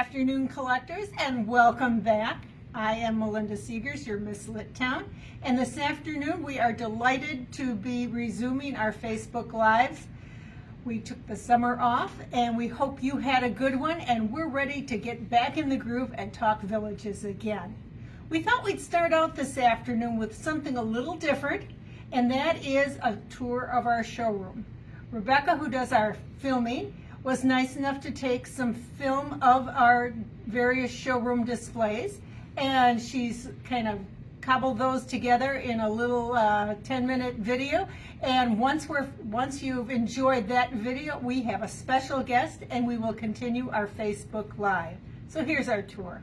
afternoon, collectors, and welcome back. I am Melinda Seegers, your Miss Lit Town, and this afternoon we are delighted to be resuming our Facebook Lives. We took the summer off, and we hope you had a good one, and we're ready to get back in the groove and talk villages again. We thought we'd start out this afternoon with something a little different, and that is a tour of our showroom. Rebecca, who does our filming, was nice enough to take some film of our various showroom displays, and she's kind of cobbled those together in a little 10-minute video. And once you've enjoyed that video, we have a special guest, and we will continue our Facebook Live. So here's our tour.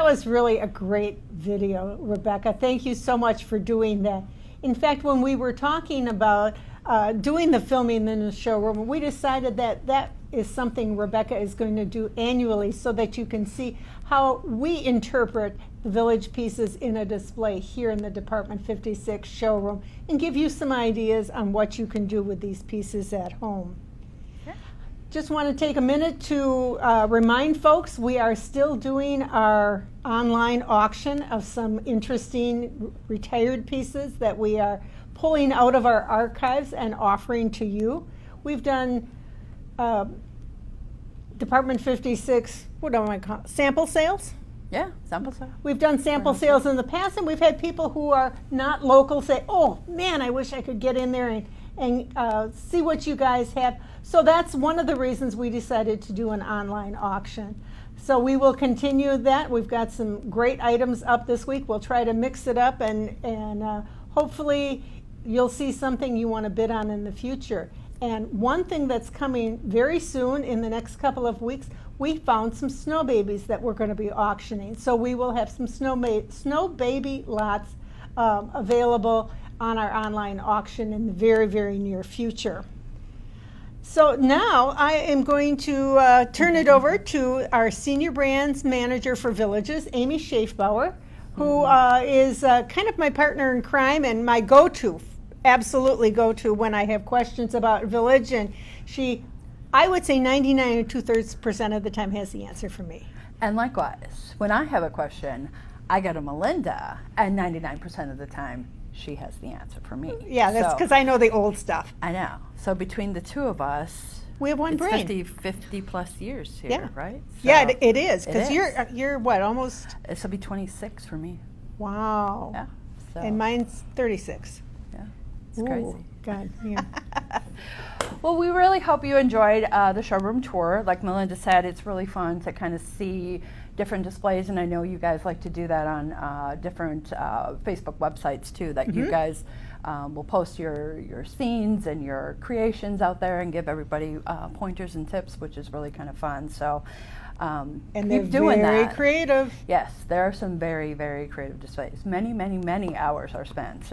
That was really a great video, Rebecca. Thank you so much for doing that. In fact, when we were talking about doing the filming in the showroom, we decided that that is something Rebecca is going to do annually so that you can see how we interpret the Village pieces in a display here in the Department 56 showroom and give you some ideas on what you can do with these pieces at home. Just want to take a minute to remind folks we are still doing our online auction of some interesting retired pieces that we are pulling out of our archives and offering to you. We've done Department 56, what do I call it, sample sales? Yeah, sample sales. We've done sample sales in the past, and we've had people who are not local say, oh man, I wish I could get in there and see what you guys have. So that's one of the reasons we decided to do an online auction. So we will continue that. We've got some great items up this week. We'll try to mix it up and hopefully you'll see something you want to bid on in the future. And one thing that's coming very soon in the next couple of weeks, we found some snow babies that we're going to be auctioning. So we will have some snow baby lots available on our online auction in the very, very near future. So now I am going to turn it over to our Senior Brands Manager for Villages, Amy Schaefbauer, who is kind of my partner in crime and my go-to, absolutely go-to when I have questions about Village. And she, I would say 99 or 2/3% of the time has the answer for me. And likewise, when I have a question, I go to Melinda, and 99% of the time, she has the answer for me. Yeah, that's because I know the old stuff. I know. So between the two of us, we have one brain. 50 plus years here, yeah. Right? So yeah, it is. Because you're what, almost? This will be 26 for me. Wow. Yeah. So. And mine's 36. Yeah. It's Ooh, crazy. God, yeah. Well, we really hope you enjoyed the showroom tour. Like Melinda said, it's really fun to kind of see different displays, and I know you guys like to do that on different Facebook websites too, that you guys will post your scenes and your creations out there and give everybody pointers and tips, which is really kind of fun. So and keep doing very that. Creative. Yes, there are some very, very creative displays. Many, many, many hours are spent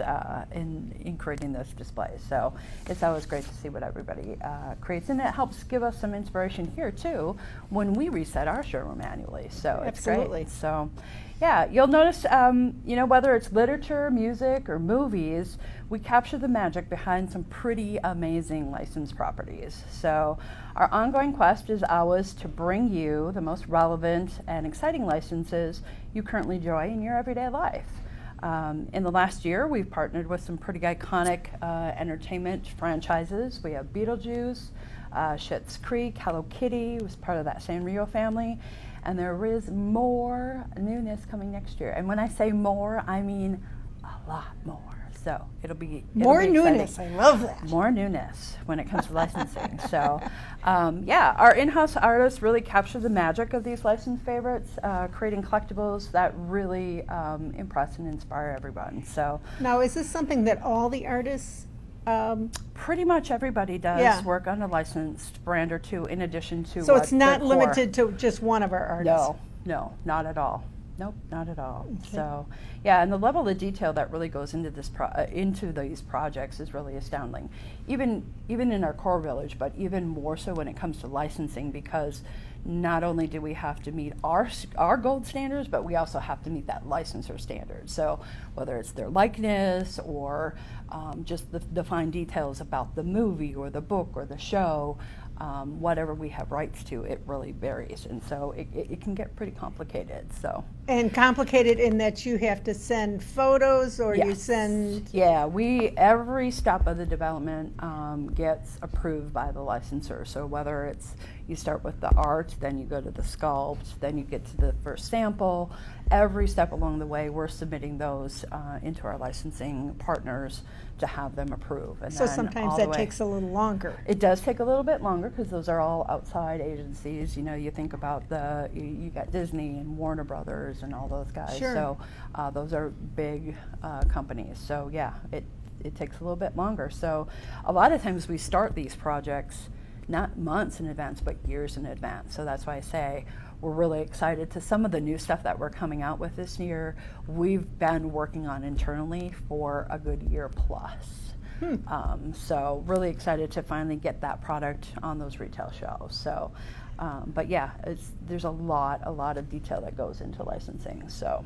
in creating this display. So it's always great to see what everybody creates, and it helps give us some inspiration here too when we reset our showroom annually. So it's Absolutely. great. So yeah, you'll notice, whether it's literature, music, or movies, we capture the magic behind some pretty amazing licensed properties. So our ongoing quest is always to bring you the most relevant and exciting licenses you currently enjoy in your everyday life. In the last year, we've partnered with some pretty iconic entertainment franchises. We have Beetlejuice, Schitt's Creek, Hello Kitty was part of that Sanrio family. And there is more newness coming next year. And when I say more, I mean a lot more. So it'll be more exciting. newness. I love that. More newness when it comes to licensing. So, our in-house artists really capture the magic of these licensed favorites, creating collectibles that really impress and inspire everyone. So now, is this something that all the artists? Pretty much everybody does work on a licensed brand or two in addition to So it's not limited to just one of our artists? No, not at all. Nope, not at all. Okay. So, yeah, and the level of detail that really goes into this into these projects is really astounding. Even in our core Village, but even more so when it comes to licensing, because not only do we have to meet our gold standards, but we also have to meet that licensor standard. So whether it's their likeness or just the fine details about the movie or the book or the show, whatever we have rights to, it really varies, and so it can get pretty complicated. So and complicated in that you have to send photos, or you send. Yeah, every step of the development gets approved by the licensor. So whether it's you start with the art, then you go to the sculpt, then you get to the first sample. Every step along the way, we're submitting those into our licensing partners to have them approve. And so then sometimes that takes a little longer. It does take a little bit longer because those are all outside agencies. You know, you think about you got Disney and Warner Brothers and all those guys. Sure. So those are big companies. So yeah, it takes a little bit longer. So a lot of times we start these projects not months in advance, but years in advance. So that's why I say we're really excited to some of the new stuff that we're coming out with this year. We've been working on internally for a good year plus. So really excited to finally get that product on those retail shelves. So, but yeah, there's a lot of detail that goes into licensing. So.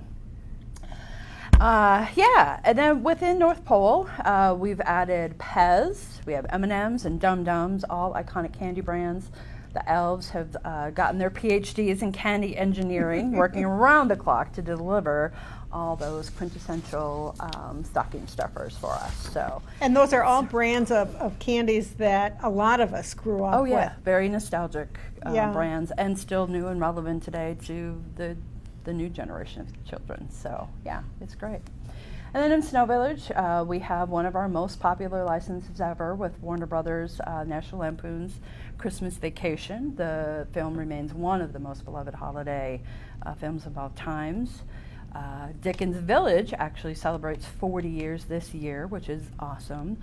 Yeah, and then within North Pole, we've added Pez, we have M&Ms and Dum Dums, all iconic candy brands. The elves have gotten their PhDs in candy engineering, working around the clock to deliver all those quintessential stocking stuffers for us. So, And those are all brands of candies that a lot of us grew up oh yeah, with. very nostalgic Yeah. brands, and still new and relevant today to the new generation of children. So yeah, it's great. And then in Snow Village, we have one of our most popular licenses ever with Warner Brothers, National Lampoon's Christmas Vacation. The film remains one of the most beloved holiday films of all times. Dickens Village actually celebrates 40 years this year, which is awesome.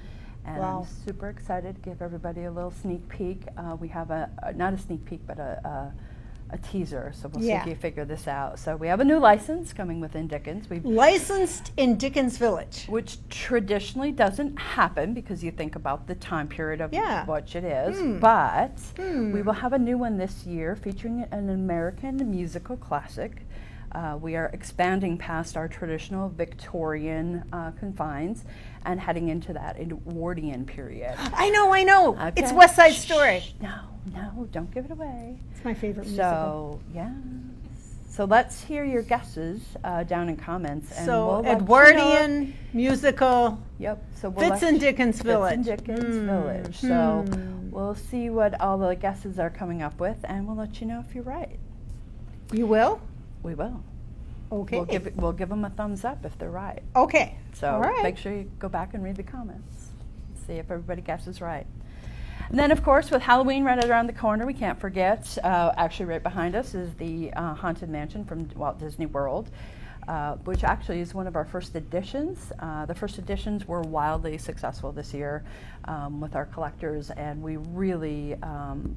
And Wow. I'm super excited to give everybody a little sneak peek. We have not a sneak peek, but a teaser, so we'll see Yeah. if you figure this out. So we have a new license coming within Dickens. Licensed in Dickens Village. Which traditionally doesn't happen because you think about the time period of Yeah. which it is. But we will have a new one this year featuring an American musical classic. We are expanding past our traditional Victorian confines and heading into that Edwardian period. I know. It's Okay. West Side Shh, Story. No, don't give it away. It's my favorite musical. So, yeah. So let's hear your guesses down in comments. And So we'll let you know- Edwardian musical Yep. So we'll fits let in Dickens fits Village. in Dickens Village. So we'll see what all the guesses are coming up with, and we'll let you know if you're right. You will? We will. Okay. We'll give them a thumbs up if they're right. Okay. So All right. make sure you go back and read the comments. See if everybody guesses right. And then, of course, with Halloween right around the corner, we can't forget, actually right behind us is the Haunted Mansion from Walt Disney World, which actually is one of our first editions. The first editions were wildly successful this year with our collectors, and we really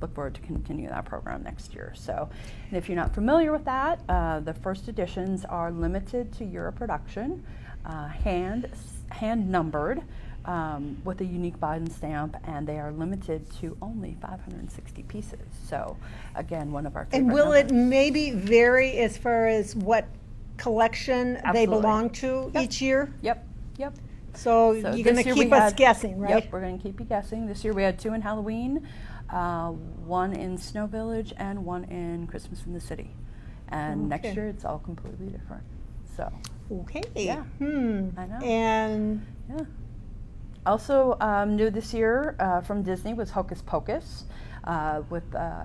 look forward to continue that program next year. So, and if you're not familiar with that, the first editions are limited to Euro production, hand numbered, with a unique Biden stamp, and they are limited to only 560 pieces. So, again, one of our favorite And will it numbers. maybe vary as far as what collection they Absolutely. belong to Yep. each year? Yep. So you're this going to year keep we us had- guessing, right? Yep, we're going to keep you guessing. This year we had 2 in Halloween, 1 in Snow Village, and 1 in Christmas in the City. And next Okay. year it's all completely different. So, Okay. Yeah. I know. And yeah. Also new this year from Disney was Hocus Pocus, with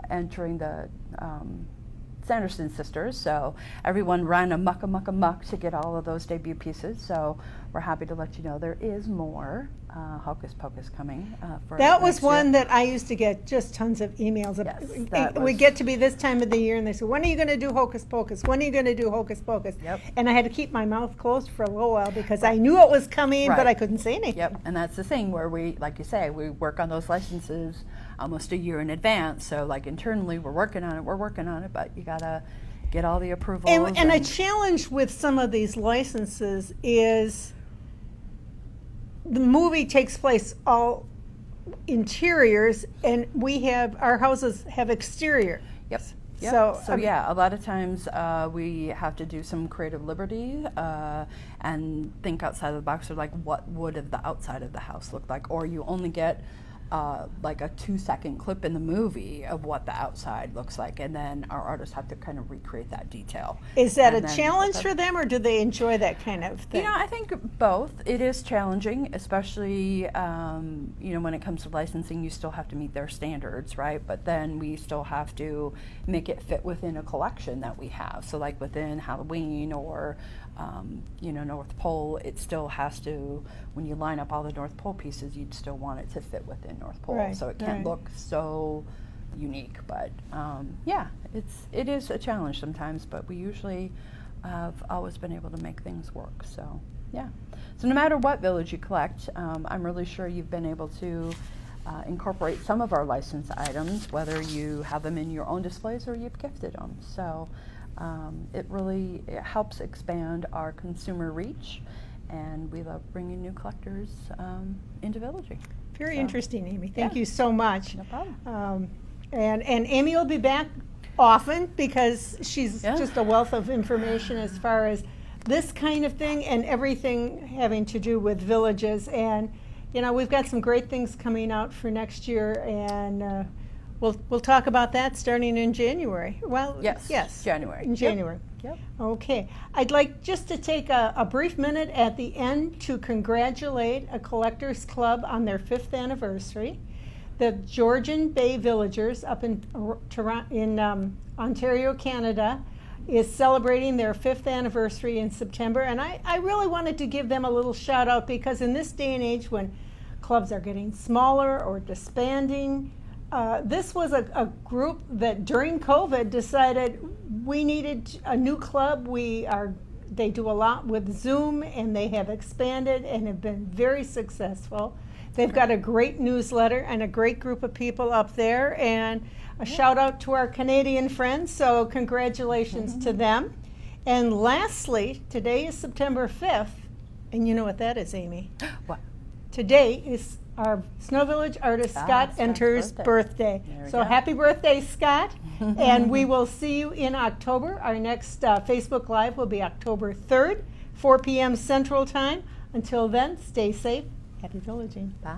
entering the Sanderson sisters. So everyone ran amok to get all of those debut pieces. So we're happy to let you know there is more Hocus Pocus coming. For that was next year. one that I used to get just tons of emails about. Yes, that We was- get to be this time of the year and they say, when are you going to do Hocus Pocus? When are you going to do Hocus Pocus? Yep. And I had to keep my mouth closed for a little while because I knew it was coming, but Right. I couldn't say anything. Yep, and that's the thing where we, like you say, we work on those licenses almost a year in advance. So like internally we're working on it, but you gotta get all the approvals. And a challenge with some of these licenses is the movie takes place all interiors, and our houses have exterior. Yep. So, So yeah, a lot of times we have to do some creative liberty and think outside of the box. Or like, what would the outside of the house look like? Or you only get like a 2-second clip in the movie of what the outside looks like, and then our artists have to kind of recreate that detail. Is that And a then challenge put for them, or do they enjoy that kind of thing? You know, I think both. It is challenging, especially, when it comes to licensing, you still have to meet their standards, right? But then we still have to make it fit within a collection that we have. So like within Halloween or, North Pole, it still has to, when you line up all the North Pole pieces, you'd still want it to fit within North Pole. Right, So it can't right. look so unique. But it is a challenge sometimes, but we usually have always been able to make things work. So yeah. So no matter what village you collect, I'm really sure you've been able to incorporate some of our licensed items, whether you have them in your own displays or you've gifted them. So it really helps expand our consumer reach, and we love bringing new collectors into Villaging. Very So, interesting, Amy. Thank yeah. you so much. No problem. And Amy will be back often because she's Yeah. just a wealth of information as far as this kind of thing and everything having to do with villages. And you know, we've got some great things coming out for next year, and we'll talk about that starting in January. Well, Yes, January. in Yep. January. Yep. Okay, I'd like just to take a brief minute at the end to congratulate a collectors club on their 5th anniversary. The Georgian Bay Villagers up in Ontario, Canada, is celebrating their 5th anniversary in September, and I really wanted to give them a little shout out because in this day and age when clubs are getting smaller or disbanding, this was a group that during COVID decided we needed a new club. They do a lot with Zoom, and they have expanded and have been very successful. They've got a great newsletter and a great group of people up there, and a shout out to our Canadian friends, so congratulations to them. And lastly, today is September 5th, and you know what that is, Amy? What? Today is our Snow Village artist Scott Scott's Enter's birthday. There we So go. happy birthday, Scott. And we will see you in October. Our next Facebook Live will be October 3rd, 4 p.m. Central Time. Until then, stay safe. Happy villaging. Bye.